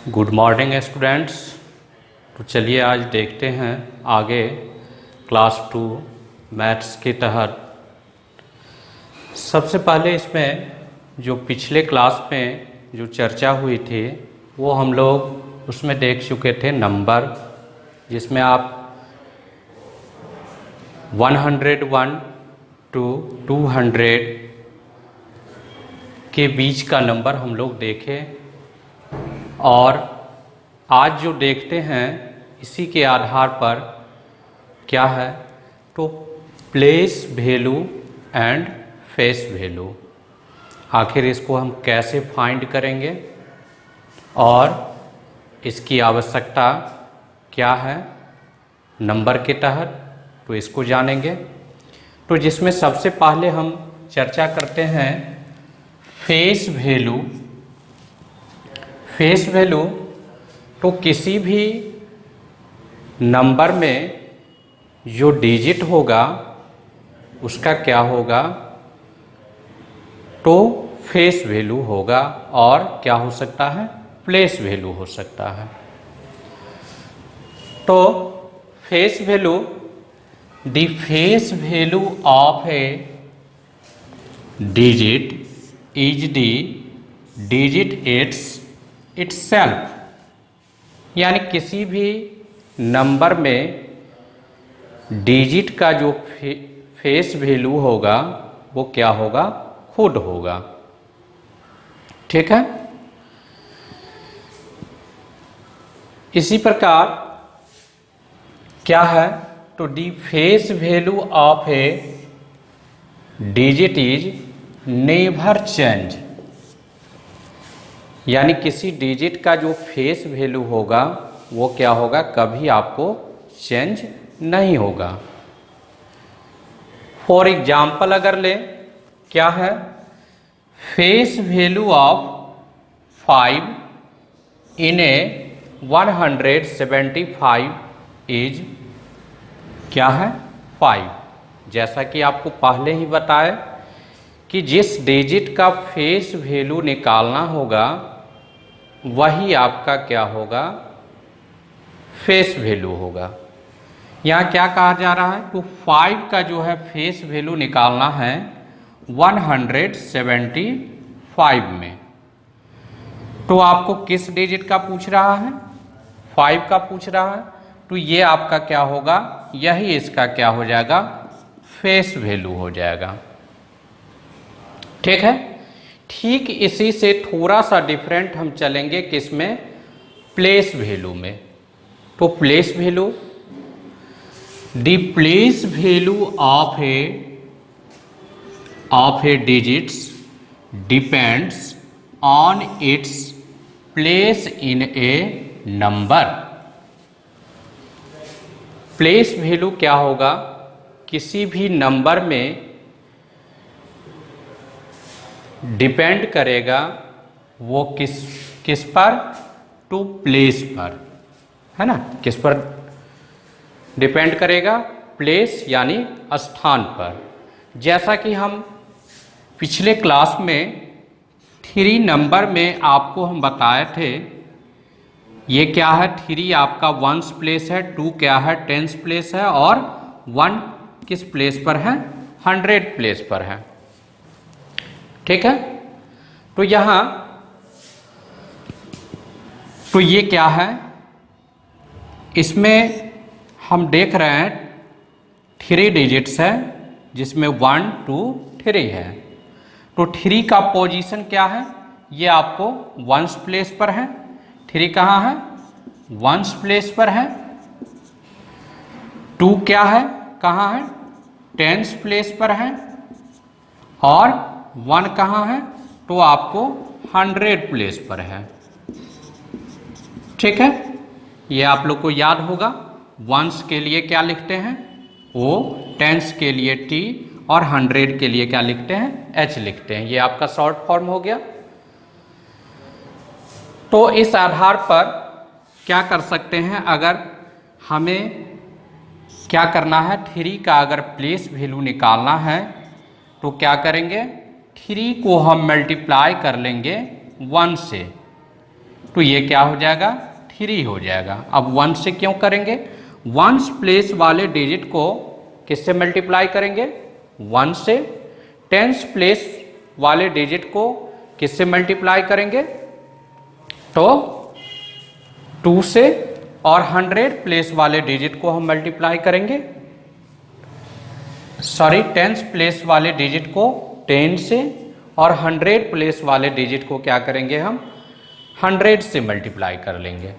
Good morning students. तो चलिए आज देखते हैं आगे क्लास 2 मैथ्स के तहत। सबसे पहले इसमें जो पिछले क्लास में जो चर्चा हुई थी वो हम लोग उसमें देख चुके थे नंबर, जिसमें आप 101 to 200 के बीच का नंबर हम लोग देखे। और आज जो देखते हैं इसी के आधार पर क्या है, तो place value and face value, आखिर इसको हम कैसे फाइंड करेंगे और इसकी आवश्यकता क्या है नंबर के तहत, तो इसको जानेंगे। तो जिसमें सबसे पहले हम चर्चा करते हैं फेस वैल्यू। फेस वैल्यू तो किसी भी नंबर में जो डिजिट होगा उसका क्या होगा, तो फेस वैल्यू होगा। और क्या हो सकता है, प्लेस वैल्यू हो सकता है। तो face value, the face value of a digit is the digit itself, यानी किसी भी नंबर में डिजिट का जो फेस वैल्यू होगा वो क्या होगा, खुद होगा। ठीक है। इसी प्रकार क्या है, तो the face value of a digit is never change, यानी किसी डिजिट का जो फेस वैल्यू होगा वो क्या होगा, कभी आपको चेंज नहीं होगा। फॉर एग्जाम्पल अगर ले, क्या है, face value of 5 in A 175 is क्या है, 5। जैसा कि आपको पहले ही बताया कि जिस डिजिट का फेस वैल्यू निकालना होगा वही आपका क्या होगा, फेस वैल्यू होगा। यहाँ क्या कहा जा रहा है, तो 5 का जो है फेस वैल्यू निकालना है 175 में। तो आपको किस डिजिट का पूछ रहा है, 5 का पूछ रहा है, तो ये आपका क्या होगा, यही इसका क्या हो जाएगा, फेस वैल्यू हो जाएगा। ठीक है। ठीक इसी से थोड़ा सा डिफरेंट हम चलेंगे किसमें, प्लेस वैल्यू में। तो place value, the place value of A digits depends on its place in A number. Place value क्या होगा, किसी भी नंबर में डिपेंड करेगा वो किस पर, टू प्लेस पर, है ना, किस पर डिपेंड करेगा, प्लेस यानी स्थान पर। जैसा कि हम पिछले क्लास में 3 नंबर में आपको हम बताए थे, ये क्या है, 3 आपका 1s प्लेस है, 2 क्या है, 10s प्लेस है, और 1 किस प्लेस पर है, 100 प्लेस पर है। ठीक है। तो यहां, तो ये क्या है, इसमें हम देख रहे हैं 3 डिजिट्स है, जिसमें 1 2 3 है। तो 3 का पोजीशन क्या है, ये आपको 1s प्लेस पर है। 3 कहाँ है, 1s प्लेस पर है। 2 क्या है, कहाँ है, 10s प्लेस पर है। और 1 कहाँ है, तो आपको 100 प्लेस पर है। ठीक है। ये आप लोग को याद होगा, 1s के लिए क्या लिखते हैं, O, 10s के लिए T, और 100 के लिए क्या लिखते हैं, H लिखते हैं। ये आपका शॉर्ट फॉर्म हो गया। तो इस आधार पर क्या कर सकते हैं, अगर हमें क्या करना है, 3 का अगर प्लेस वैल्यू निकालना है तो क्या करेंगे, 3 को हम मल्टीप्लाई कर लेंगे 1 से, तो ये क्या हो जाएगा 3 हो जाएगा। अब 1 से क्यों करेंगे, 1s प्लेस वाले डिजिट को किससे मल्टीप्लाई करेंगे 1 से, 10s प्लेस वाले डिजिट को किससे मल्टीप्लाई करेंगे तो 2 से, और 100 प्लेस वाले डिजिट को हम मल्टीप्लाई करेंगे, सॉरी 10s प्लेस वाले डिजिट को 10 से, और 100 प्लेस वाले डिजिट को क्या करेंगे हम 100 से मल्टीप्लाई कर लेंगे।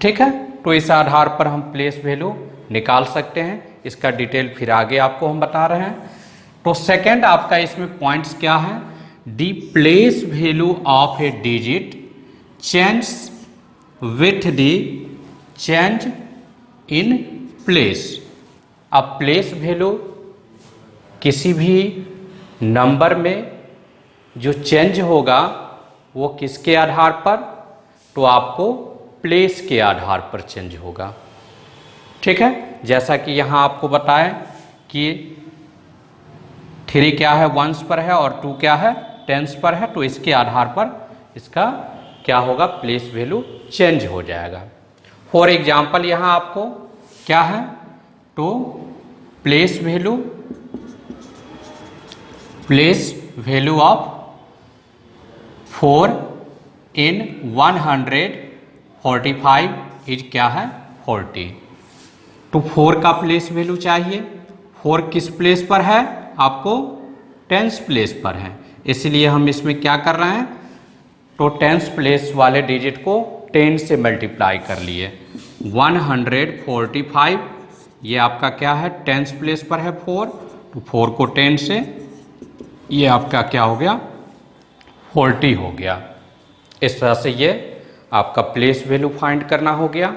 ठीक है, तो इस आधार पर हम प्लेस वैल्यू निकाल सकते हैं। इसका डिटेल फिर आगे आपको हम बता रहे हैं। तो सेकंड आपका इसमें पॉइंट्स क्या है, the place value of a digit change with the change in place. अब प्लेस वैल्यू किसी भी नंबर में जो चेंज होगा वो किसके आधार पर, तो आपको प्लेस के आधार पर चेंज होगा। ठीक है, जैसा कि यहाँ आपको बताएं कि 3 क्या है 1s पर है और 2 क्या है 10s पर है, तो इसके आधार पर इसका क्या होगा प्लेस वैल्यू चेंज हो जाएगा। फॉर एग्जाम्पल यहाँ आपको क्या है, तो place value of 4 in 145 is क्या है 40। तो 4 का प्लेस वैल्यू चाहिए, 4 किस प्लेस पर है आपको 10s प्लेस पर है, इसलिए हम इसमें क्या कर रहे हैं, तो 10s प्लेस वाले डिजिट को 10 से मल्टीप्लाई कर लिए। 145 ये आपका क्या है 10s प्लेस पर है 4, तो 4 को 10 से, ये आपका क्या हो गया 40 हो गया। इस तरह से ये आपका प्लेस वैल्यू फाइंड करना हो गया।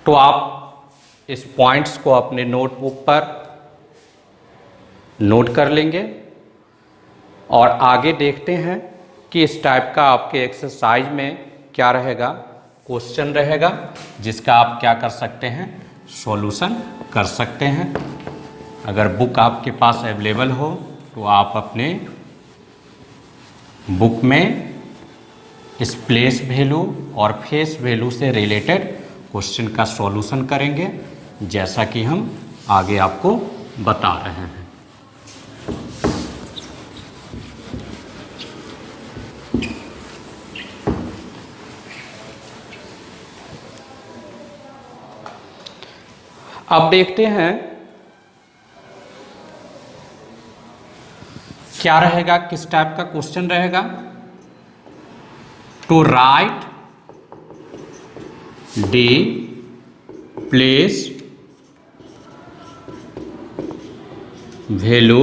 तो आप इस पॉइंट्स को अपने नोटबुक पर नोट कर लेंगे और आगे देखते हैं कि इस टाइप का आपके एक्सरसाइज में क्या रहेगा, क्वेश्चन रहेगा जिसका आप क्या कर सकते हैं सॉल्यूशन कर सकते हैं। अगर बुक आपके पास अवेलेबल हो तो आप अपने बुक में इस प्लेस वैल्यू और फेस वैल्यू से रिलेटेड क्वेश्चन का सॉल्यूशन करेंगे, जैसा कि हम आगे आपको बता रहे हैं। अब देखते हैं क्या रहेगा, किस टाइप का क्वेश्चन रहेगा। To write the place value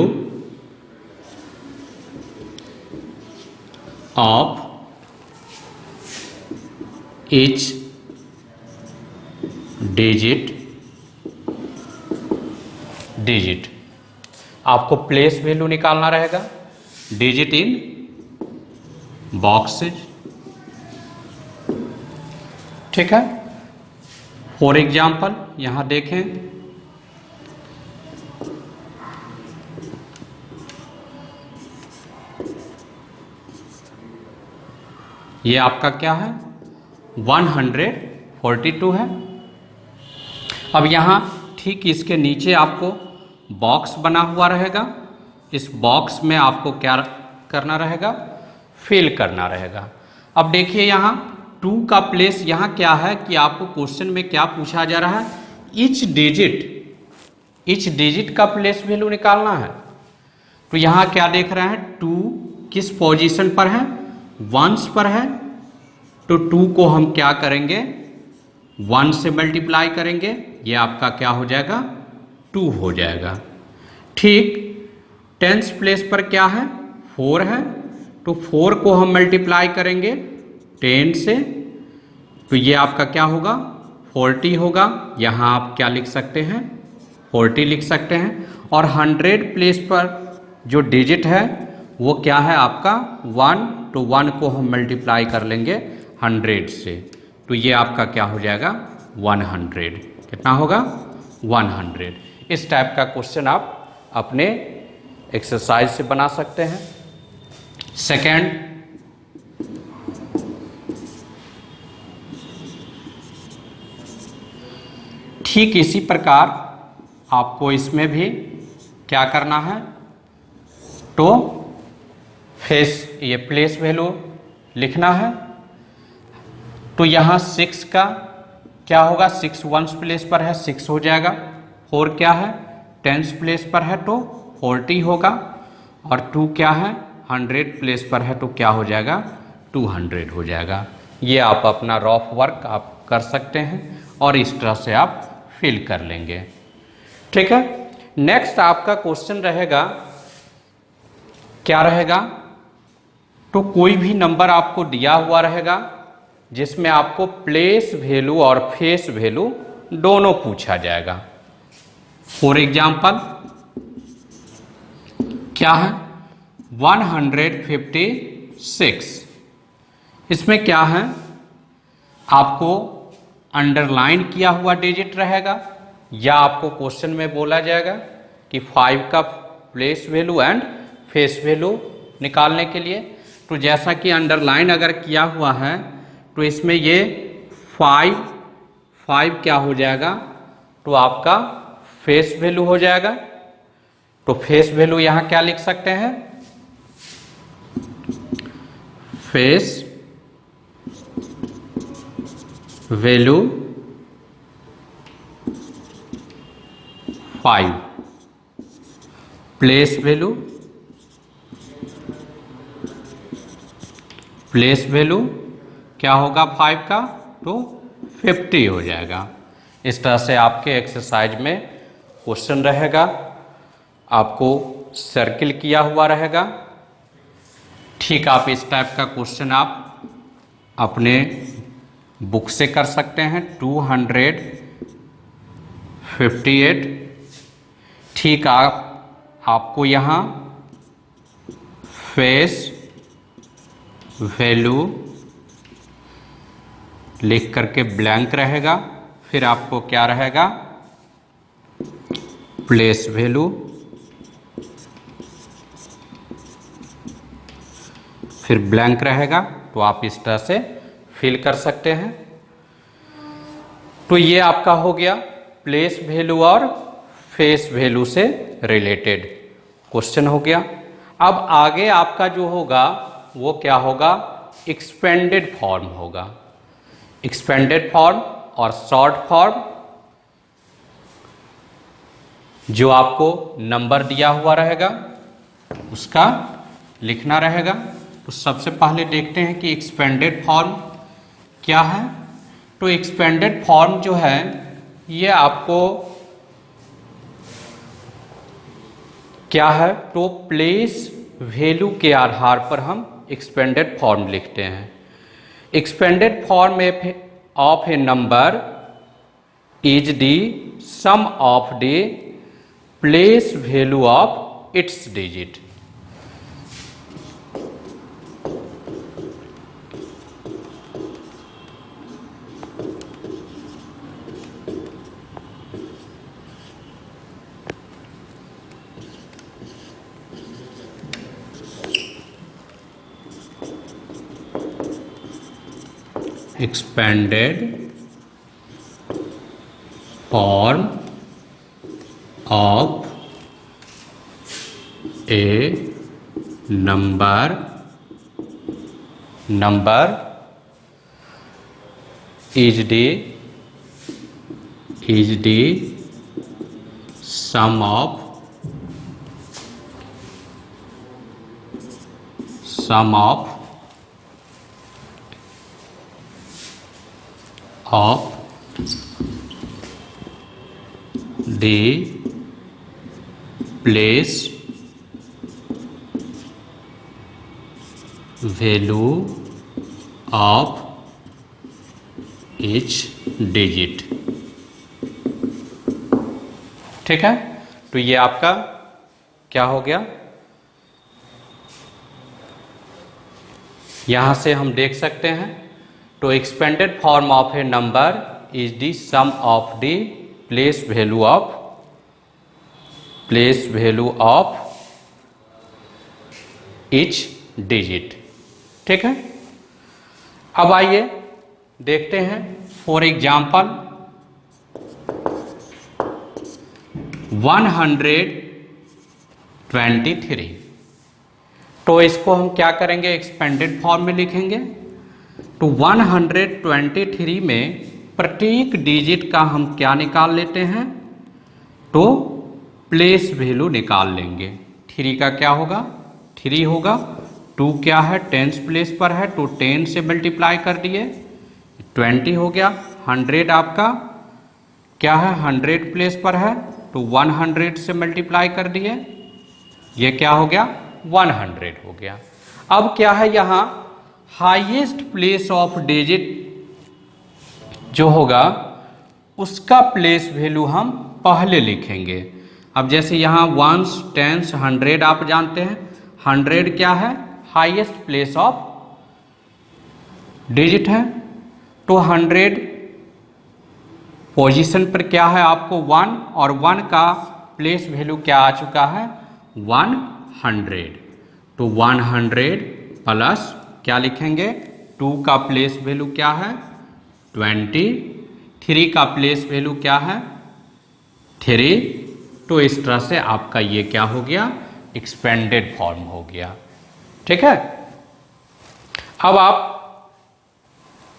of each digit आपको प्लेस वैल्यू निकालना रहेगा, डिजिट इन बॉक्सेज। ठीक है, फॉर एग्जाम्पल यहां देखें, ये आपका क्या है 142 है। अब यहां ठीक इसके नीचे आपको बॉक्स बना हुआ रहेगा, इस बॉक्स में आपको क्या करना रहेगा फिल करना रहेगा। अब देखिए यहाँ 2 का प्लेस यहाँ क्या है कि आपको क्वेश्चन में क्या पूछा जा रहा है, ईच डिजिट का प्लेस वैल्यू निकालना है। तो यहाँ क्या देख रहे हैं 2 किस पोजीशन पर है 1s पर है, तो 2 को हम क्या करेंगे 1 से मल्टीप्लाई करेंगे, ये आपका क्या हो जाएगा 2 हो जाएगा। ठीक 10s प्लेस पर क्या है 4 है, तो 4 को हम मल्टीप्लाई करेंगे 10 से, तो ये आपका क्या होगा 40 होगा। यहाँ आप क्या लिख सकते हैं 40 लिख सकते हैं। और 100 प्लेस पर जो डिजिट है वो क्या है आपका 1, तो 1 को हम मल्टीप्लाई कर लेंगे 100 से, तो ये आपका क्या हो जाएगा 100। कितना होगा 100। इस टाइप का क्वेश्चन आप अपने एक्सरसाइज से बना सकते हैं। सेकंड ठीक इसी प्रकार आपको इसमें भी क्या करना है, तो ये प्लेस वैल्यू लिखना है। तो यहाँ 6 का क्या होगा, 6 वंस प्लेस पर है 6 हो जाएगा, 4 क्या है टेंस प्लेस पर है तो 40 होगा, और 2 क्या है 100 प्लेस पर है तो क्या हो जाएगा 200 हो जाएगा। ये आप अपना रफ वर्क आप कर सकते हैं और इस तरह से आप फिल कर लेंगे। ठीक है, नेक्स्ट आपका क्वेश्चन रहेगा, क्या रहेगा, तो कोई भी नंबर आपको दिया हुआ रहेगा जिसमें आपको प्लेस वैल्यू और फेस वैल्यू दोनों पूछा जाएगा। फॉर एग्जाम्पल क्या है 156, इसमें क्या है आपको अंडरलाइन किया हुआ डिजिट रहेगा, या आपको क्वेश्चन में बोला जाएगा कि 5 का place value and face value निकालने के लिए। तो जैसा कि अंडरलाइन अगर किया हुआ है तो इसमें ये 5 क्या हो जाएगा, तो आपका फेस वैल्यू हो जाएगा। तो फेस वैल्यू यहां क्या लिख सकते हैं, फेस वैल्यू 5, प्लेस वैल्यू क्या होगा 5 का, तो 50 हो जाएगा। इस तरह से आपके एक्सरसाइज में क्वेश्चन रहेगा, आपको सर्किल किया हुआ रहेगा। ठीक आप इस टाइप का क्वेश्चन आप अपने बुक से कर सकते हैं। 258, ठीक आपको यहाँ फेस वैल्यू लिख करके ब्लैंक रहेगा, फिर आपको क्या रहेगा प्लेस वैल्यू, फिर ब्लैंक रहेगा। तो आप इस तरह से फिल कर सकते हैं। तो ये आपका हो गया प्लेस वैल्यू और फेस वैल्यू से रिलेटेड क्वेश्चन हो गया। अब आगे आपका जो होगा वो क्या होगा, एक्सपेंडेड फॉर्म होगा। एक्सपेंडेड फॉर्म और शॉर्ट फॉर्म, जो आपको नंबर दिया हुआ रहेगा उसका लिखना रहेगा। तो सबसे पहले देखते हैं कि एक्सपेंडेड फॉर्म क्या है। तो एक्सपेंडेड फॉर्म जो है ये आपको क्या है, तो प्लेस वैल्यू के आधार पर हम एक्सपेंडेड फॉर्म लिखते हैं। Expanded form of a number is the sum of the place value of its digit. expanded form of a number is the sum of the place value of each digit। ठीक है, तो ये आपका क्या हो गया, यहां से हम देख सकते हैं। तो expanded form of a number is the sum of the place value of each digit. ठीक है, अब आइए देखते हैं। For example 123। तो इसको हम क्या करेंगे, एक्सपेंडेड फॉर्म में लिखेंगे। तो 123 में प्रत्येक डिजिट का हम क्या निकाल लेते हैं, तो प्लेस वैल्यू निकाल लेंगे। 3 का क्या होगा, 3 होगा। 2 क्या है, 10 प्लेस पर है, तो 10 से मल्टीप्लाई कर दिए 20 हो गया। 100 आपका क्या है, 100 प्लेस पर है, तो 100 से मल्टीप्लाई कर दिए, ये क्या हो गया, 100 हो गया। अब क्या है यहाँ, हाईएस्ट प्लेस ऑफ डिजिट जो होगा उसका प्लेस वैल्यू हम पहले लिखेंगे। अब जैसे यहाँ 1s 10s 100 आप जानते हैं, 100 क्या है, हाईएस्ट प्लेस ऑफ डिजिट है, तो 100 पोजीशन पर क्या है आपको 1, और 1 का प्लेस वैल्यू क्या आ चुका है, 100। तो 100 प्लस क्या लिखेंगे, 2 का प्लेस वैल्यू क्या है 20, 3 का प्लेस वैल्यू क्या है 3। तो इस तरह से आपका ये क्या हो गया, एक्सपेंडेड फॉर्म हो गया। ठीक है। अब आप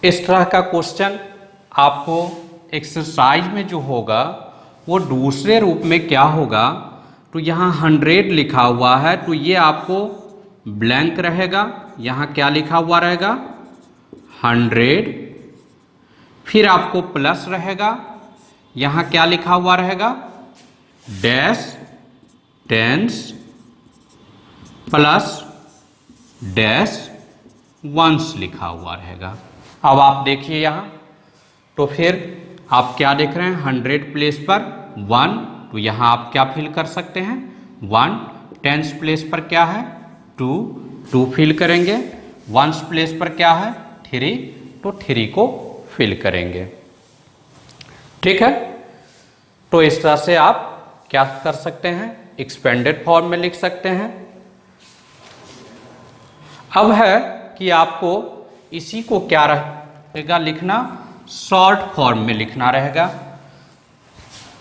इस तरह का क्वेश्चन आपको एक्सरसाइज में जो होगा वो दूसरे रूप में क्या होगा, तो यहाँ 100 लिखा हुआ है, तो ये आपको ब्लैंक रहेगा। यहाँ क्या लिखा हुआ रहेगा 100, फिर आपको प्लस रहेगा, यहाँ क्या लिखा हुआ रहेगा dash 10s plus dash 1s लिखा हुआ रहेगा। अब आप देखिए यहाँ, तो फिर आप क्या देख रहे हैं 100 प्लेस पर 1, तो यहाँ आप क्या फिल कर सकते हैं 1। 10s प्लेस पर क्या है 2 फिल करेंगे। 1s प्लेस पर क्या है 3, तो 3 को फिल करेंगे। ठीक है। तो इस तरह से आप क्या कर सकते हैं, एक्सपेंडेड फॉर्म में लिख सकते हैं। अब है कि आपको इसी को क्या रहेगा लिखना, शॉर्ट फॉर्म में लिखना रहेगा।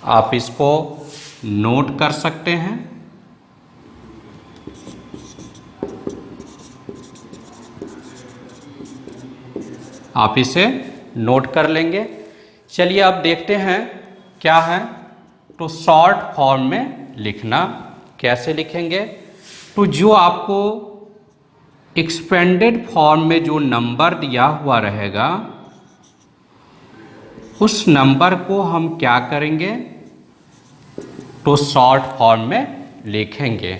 आप इसको नोट कर सकते हैं। आप इसे नोट कर लेंगे। चलिए अब देखते हैं क्या है, तो शॉर्ट फॉर्म में लिखना कैसे लिखेंगे। तो जो आपको एक्सपेंडेड फॉर्म में जो नंबर दिया हुआ रहेगा उस नंबर को हम क्या करेंगे, तो शॉर्ट फॉर्म में लिखेंगे।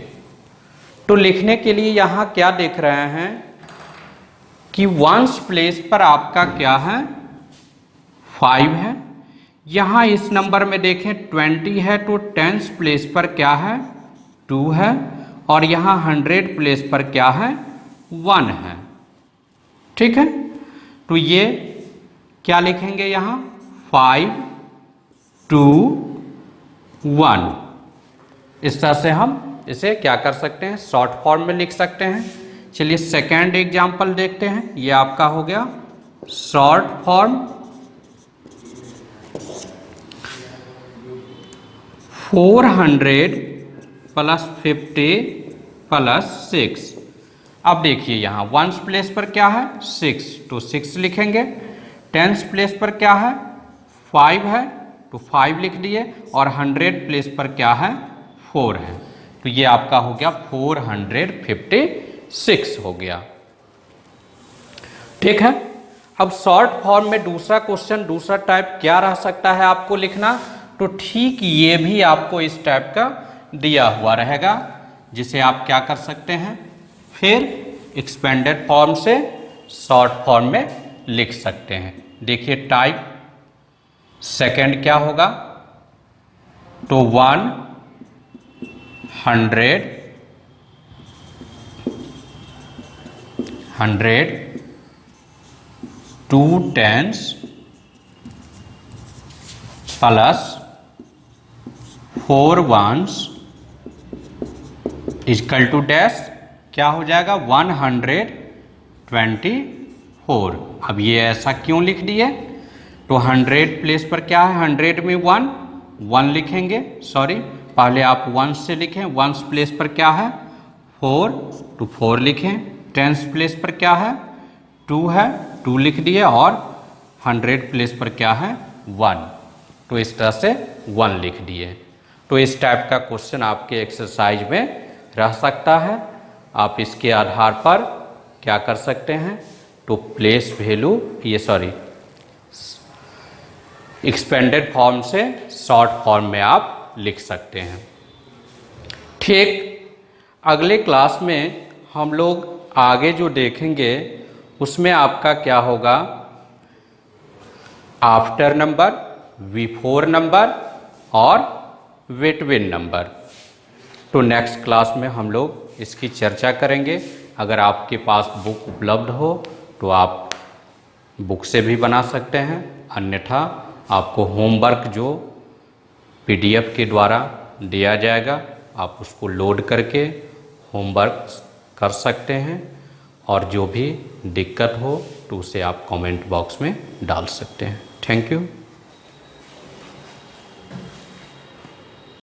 तो लिखने के लिए यहाँ क्या देख रहे हैं कि 1s प्लेस पर आपका क्या है 5 है। यहाँ इस नंबर में देखें 20 है, तो 10s प्लेस पर क्या है 2 है, और यहाँ 100 प्लेस पर क्या है 1 है। ठीक है। तो ये क्या लिखेंगे यहाँ 5 2 1। इस तरह से हम इसे क्या कर सकते हैं, शॉर्ट फॉर्म में लिख सकते हैं। चलिए सेकेंड एग्जाम्पल देखते हैं। ये आपका हो गया शॉर्ट फॉर्म 400 प्लस 50 प्लस 6। अब देखिए यहाँ 1s प्लेस पर क्या है 6, तो 6 लिखेंगे। 10s प्लेस पर क्या है 5 है, तो 5 लिख दिए, और 100 प्लेस पर क्या है 4 है, तो ये आपका हो गया 456 हो गया। ठीक है। अब शॉर्ट फॉर्म में दूसरा क्वेश्चन, दूसरा टाइप क्या रह सकता है आपको लिखना, तो ठीक ये भी आपको इस टाइप का दिया हुआ रहेगा, जिसे आप क्या कर सकते हैं, फिर एक्सपेंडेड फॉर्म से शॉर्ट फॉर्म में लिख सकते हैं। देखिए टाइप सेकंड क्या होगा, तो 100 2 10s plus 4 1s equal to dash क्या हो जाएगा 124। अब ये ऐसा क्यों लिख दिए, तो 100 प्लेस पर क्या है 100 में 1 लिखेंगे, सॉरी पहले आप वंस से लिखें, वंस प्लेस पर क्या है 4, तो 4 लिखें। टेंस प्लेस पर क्या है 2 है, 2 लिख दिए। और 100 प्लेस पर क्या है 1, तो इस तरह से 1 लिख दिए। तो इस टाइप का क्वेश्चन आपके एक्सरसाइज में रह सकता है। आप इसके आधार पर क्या कर सकते हैं, तो प्लेस वैल्यू एक्सपेंडेड फॉर्म से शॉर्ट फॉर्म में आप लिख सकते हैं। ठीक अगले क्लास में हम लोग आगे जो देखेंगे उसमें आपका क्या होगा, आफ्टर नंबर, बिफोर नंबर और बिटवीन नंबर। तो नेक्स्ट क्लास में हम लोग इसकी चर्चा करेंगे। अगर आपके पास बुक उपलब्ध हो तो आप बुक से भी बना सकते हैं, अन्यथा आपको होमवर्क जो PDF के द्वारा दिया जाएगा आप उसको लोड करके होमवर्क कर सकते हैं। और जो भी दिक्कत हो तो उसे आप कमेंट बॉक्स में डाल सकते हैं। Thank you.